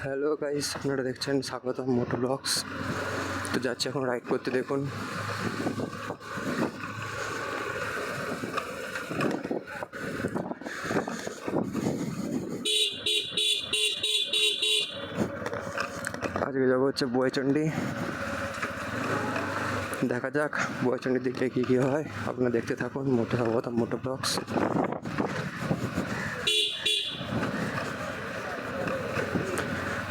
Hello guys, আপনারা দেখছেন স্বাগতম মোটো ব্লগস। তো যাচ্ছি এখন রাইড করতে, দেখুন। আজকে যাবো হচ্ছে বয়চণ্ডী। দেখা যাক বয়চণ্ডীর দিকে কী কী হয়, আপনারা দেখতে থাকুন স্বাগতম মোটো ব্লগস।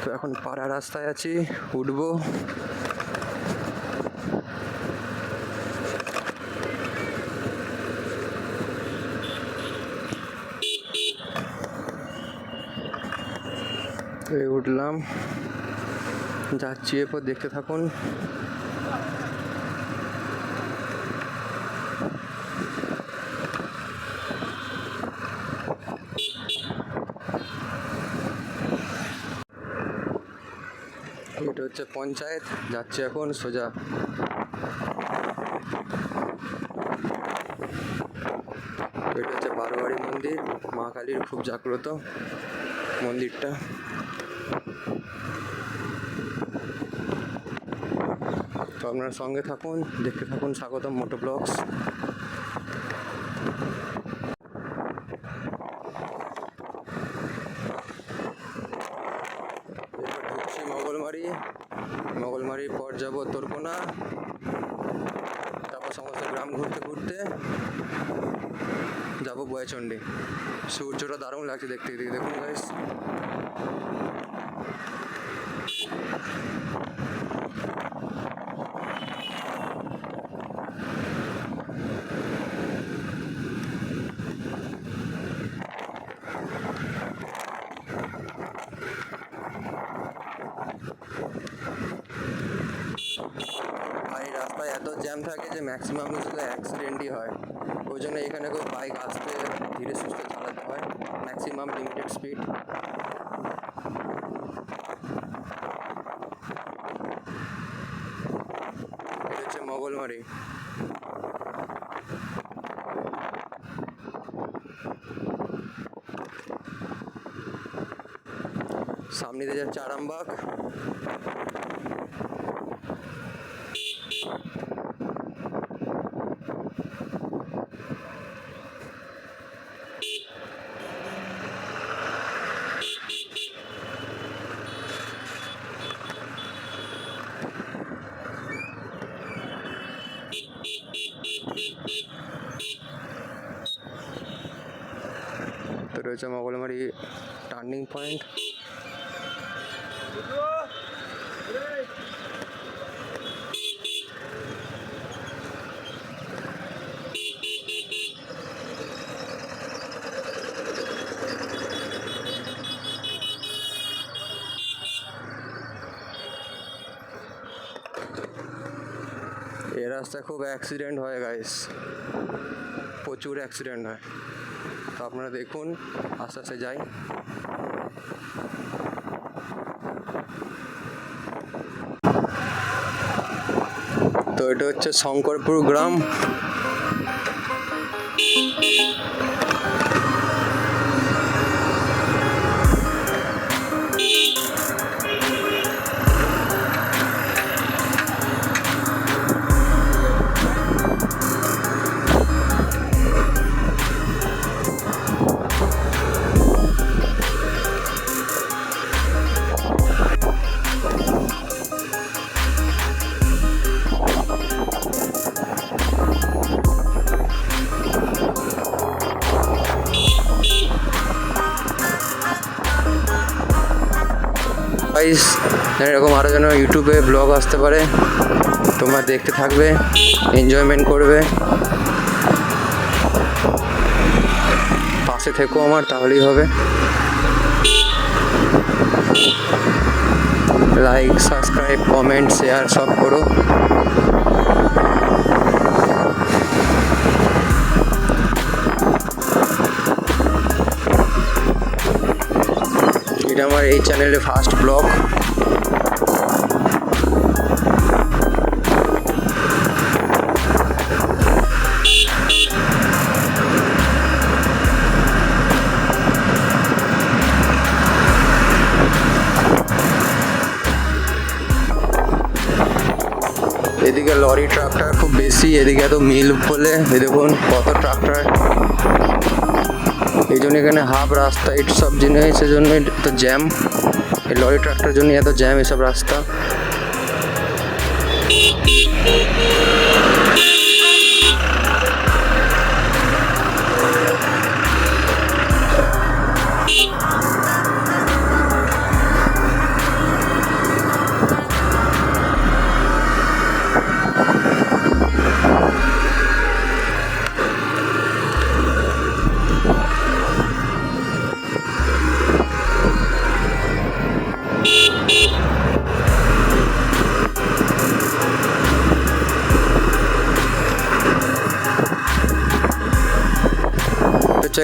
তো এখন পাড়া রাস্তায় আছি, উঠবো। এই উঠলাম, যাচ্ছি, এরপর দেখতে থাকুন। এটা হচ্ছে পঞ্চায়েত, যাচ্ছি এখন সোজা। এটা হচ্ছে বারোয়ারি মন্দির, মা কালীর খুব জাগ্রত মন্দিরটা। তো আপনারা সঙ্গে থাকুন, দেখতে থাকুন স্বাগতম মোটো ব্লগস। এরপর ঢুকছি মঙ্গলমারির পর যাবো তোরকোনা, তারপর সমস্ত গ্রাম ঘুরতে ঘুরতে যাবো বয়চণ্ডী। সূর্যটা দারুণ লাগছে দেখতে, দেখুন গাইস। আর এই রাস্তায় এত জ্যাম থাকে যে ম্যাক্সিমাম শুধু অ্যাক্সিডেন্টই হয়। ওই জন্য এখানে কেউ বাইক আসতে ধীরে সুস্থে চালাতে হয়, ম্যাক্সিমাম লিমিটেড স্পিড। এটা হচ্ছে মঙ্গলমারি। সামনে দিয়ে যাচ্ছে আরামবাগ। তো রয়েছে মঙ্গলমারি টার্নিং পয়েন্ট। এই রাস্তায় খুব অ্যাক্সিডেন্ট হয় গাইস, প্রচুর অ্যাক্সিডেন্ট হয়। তো আপনারা দেখুন, আস্তে আস্তে যাই। তো এটা হচ্ছে শঙ্করপুর গ্রাম। গাইস, এরকম আরও যেন ইউটিউবে ব্লগ আসতে পারে, তোমরা দেখতে থাকবে, এনজয়মেন্ট করবে, পাশে থেকো আমার, তাহলেই হবে। লাইক, সাবস্ক্রাইব, কমেন্ট, শেয়ার সব করো। এটা আমার এই চ্যানেলে ফার্স্ট ব্লগ। লরি ট্রাক্টর খুব বেশি, এদিকে এত মিল বলে এই দেখুন কত ট্রাক্টর, এই জন্য এখানে হাফ রাস্তা এইসব জিনিসের জন্য এত জ্যাম, এই লরি ট্রাক্টরের জন্য এত জ্যাম এসব রাস্তা।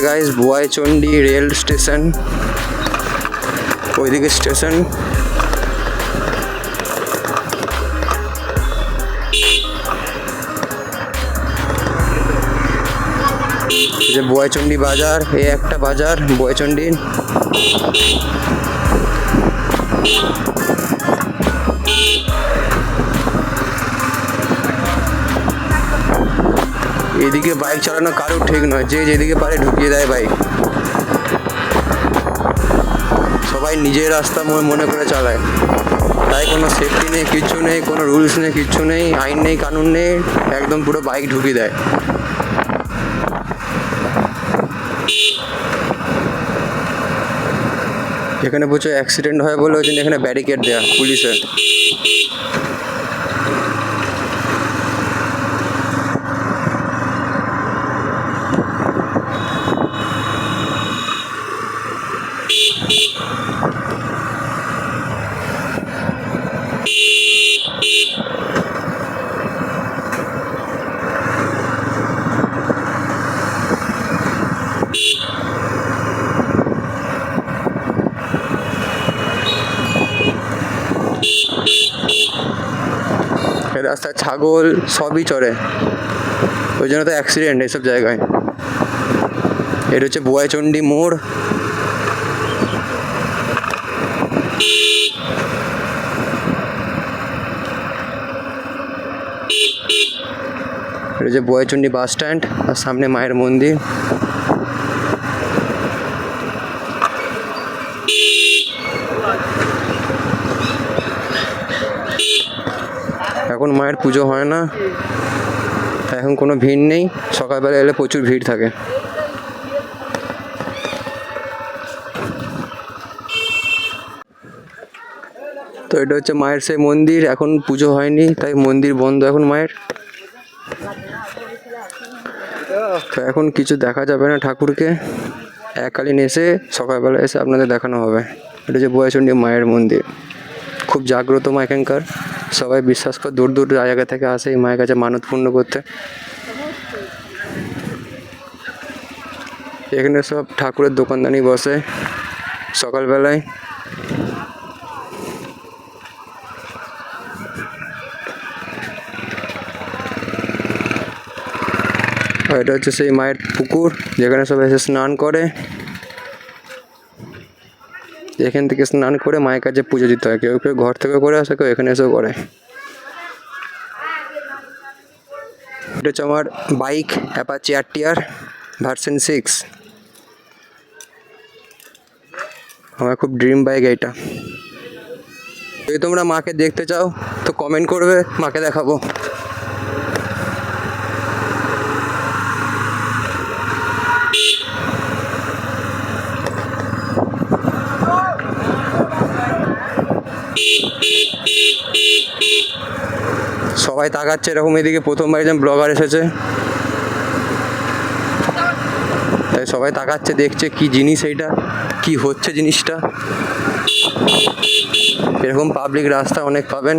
গাইস বোয়াইচন্ডী রেল স্টেশন, ওইদিকে স্টেশন। যে বোয়াইচন্ডী বাজার, এই একটা বাজার বোয়াইচন্ডীর। এদিকে বাইক চালানো কারো ঠিক নয়, যে যেদিকে পারে ঢুকিয়ে দেয় বাইক, সবাই নিজের রাস্তা মনে করে চালায়, তাই কোনো সেফটি নেই, কিচ্ছু নেই, কোনো রুলস নেই, কিচ্ছু নেই, আইন নেই, কানুন নেই, একদম পুরো বাইক ঢুকিয়ে দেয়। এখানে প্রচুর অ্যাক্সিডেন্ট হয় বলে ওই জন্য এখানে ব্যারিকেড দেওয়া পুলিশের। রাস্তায় ছাগল সবই চড়ে, ওই জন্য তো অ্যাক্সিডেন্ট এইসব জায়গায়। এটা হচ্ছে বোয়াইচন্ডী মোড়। এটা হচ্ছে বোয়াইচন্ডী বাস স্ট্যান্ড, আর সামনে মায়ের মন্দির। এখন মায়ের পুজো হয় না, এখন কোনো ভিড় নেই, সকালবেলা এলে প্রচুর ভিড় থাকে। তো এটা হচ্ছে মায়ের সেই মন্দির, এখন পুজো হয়নি তাই মন্দির বন্ধ এখন মায়ের। তো এখন কিছু দেখা যাবে না ঠাকুরকে, এককালীন এসে সকালবেলা এসে আপনাদের দেখানো হবে। এটা হচ্ছে বোয়াইচন্ডী মায়ের মন্দির, খুব জাগ্রত মা এখানকার, সবাই বিশ্বাস করে দূর দূর জায়গা থেকে আসে এই মায়ের কাছে মানত পূর্ণ করতে। এখানে সব ঠাকুরের দোকানদানি বসে সকালবেলায়। এটা হচ্ছে সেই মায়ের পুকুর যেখানে সবাই এসে স্নান করে, এখান থেকে স্নান করে মায়ের কাছে পুজো দিতে হয়, কেউ কেউ ঘর থেকে করে আসে, কেউ এখানে এসেও করে। এটা হচ্ছে আমার বাইক অ্যাপাচি RTR ভার্সন 6, আমার খুব ড্রিম বাইক এইটা। যদি তোমরা মাকে দেখতে চাও তো কমেন্ট করবে, মাকে দেখাবো। সবাই তাকাচ্ছে এরকম, এদিকে প্রথমবার একজন ব্লগার এসেছে তাই সবাই তাকাচ্ছে, দেখছে কি জিনিস এইটা, কি হচ্ছে জিনিসটা। এরকম পাবলিক রাস্তা অনেক পাবেন।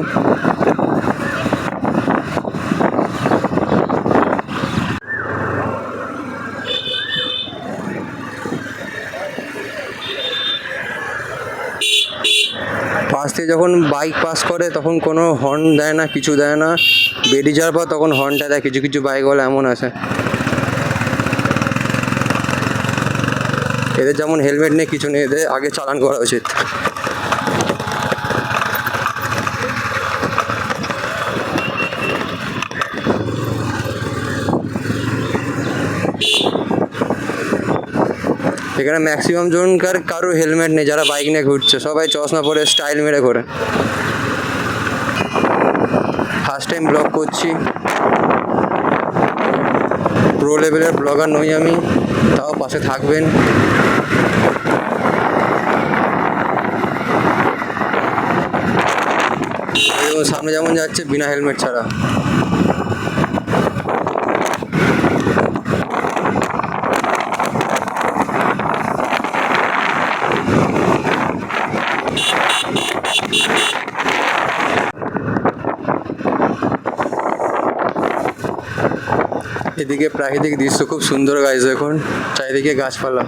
পাশ থেকে যখন বাইক পাস করে তখন কোনো হর্ন দেয় না, কিছু দেয় না, বেরিয়ে যাওয়ার পর তখন হর্নটা দেয়। কিছু কিছু বাইকওয়ালা এমন আছে, এদের যেমন হেলমেট নেই, কিছু নেই, এদের আগে চালান করা উচিত। এখানে ম্যাক্সিমাম জনকার কারোর হেলমেট নেই, যারা বাইক নিয়ে ঘুরছে সবাই চশমা পরে স্টাইল মেরে ঘোরে। ফার্স্ট টাইম ব্লগ করছি, প্রো লেভেলের ব্লগার নই আমি, তাও পাশে থাকবেন। সামনে যেমন যাচ্ছে বিনা হেলমেট ছাড়া। এদিকে প্রাকৃতিক দৃশ্য খুব সুন্দর গাইজ, এখন চারিদিকে গাছপালা।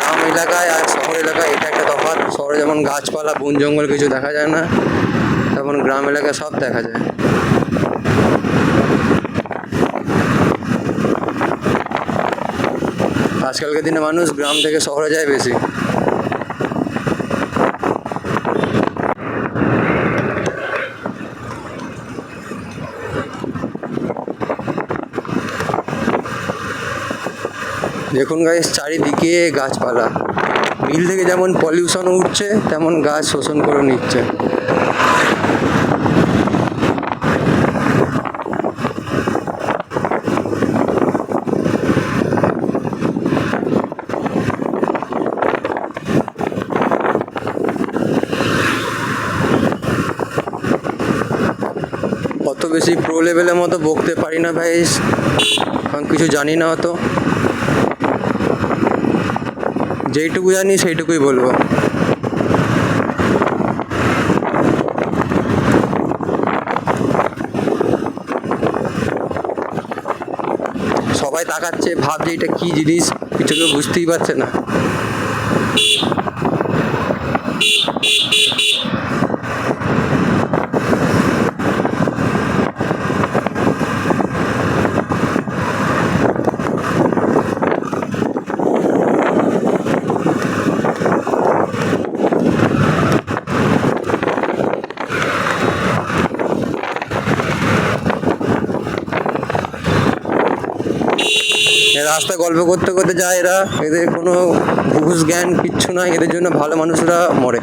গ্রাম এলাকায় আর শহর এলাকায় এটা একটা তফাৎ। শহরে যেমন গাছপালা বন জঙ্গল কিছু দেখা যায় না, তেমন গ্রাম এলাকায় সব দেখা যায়। আজকালকার দিনে মানুষ গ্রাম থেকে শহরে যায় বেশি। দেখুন গাইস চারিদিকে গাছপালা, মিল থেকে যেমন পলিউশন উঠছে তেমন গাছ শোষণ করে নিচ্ছে। অত বেশি প্রো লেভেলের মতো বকতে পারি না ভাই, কারণ কিছু জানি না অত। যেইটুকু জানি সেইটুকুই বলবো। সবাই তাকাচ্ছে, ভাবছে এটা কি জিনিস, কিছু কেউ বুঝতেই পারছে না। রাস্তায় গল্প করতে করতে যায় এরা, এদের কোনো ঘুষ জ্ঞান কিচ্ছু নাই, এদের জন্য ভালো মানুষরা মরে।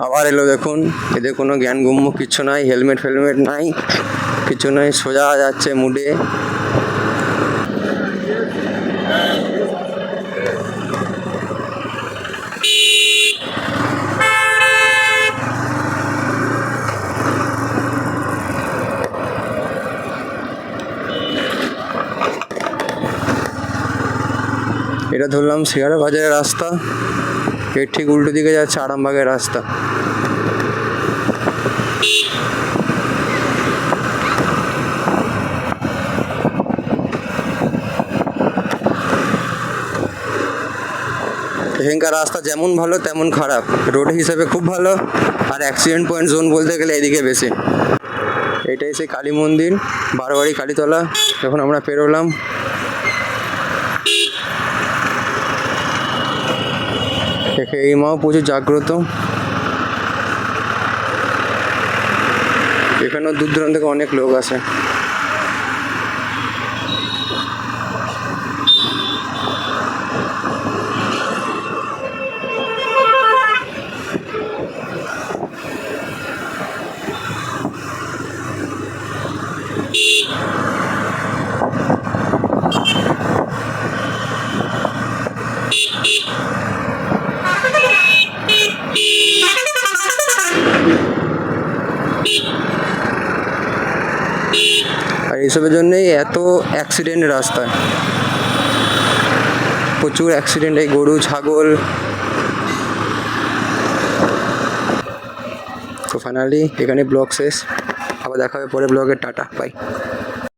আবার এলো দেখুন, এদের কোনো জ্ঞান গম্য কিচ্ছু নাই, হেলমেট ফেলমেট নাই, কিছু নাই, সোজা যাচ্ছে মুডে। এটা ধরলাম শেয়ারা বাজারের রাস্তা, এর ঠিক উল্টো দিকে যাচ্ছে আরামবাগের রাস্তা। এখানকার রাস্তা যেমন ভালো তেমন খারাপ, রোড হিসেবে খুব ভালো, আর অ্যাক্সিডেন্ট পয়েন্ট জোন বলতে গেলে এদিকে বেশি। এটাই সেই কালী মন্দির, বারোয়ারি কালীতলা। যখন আমরা পেরোলাম, এই মাও প্রচুর জাগ্রত, এখানেও দূর দূরান্ত থেকে অনেক লোক আসে। আর এইসবের জন্যই এত অ্যাক্সিডেন্ট রাস্তায়। প্রচুর অ্যাক্সিডেন্ট এই গরু ছাগল। তো ফাইনালি এখানে ব্লগ শেষ, আবার দেখা হবে পরে ব্লগে, টাটা বাই।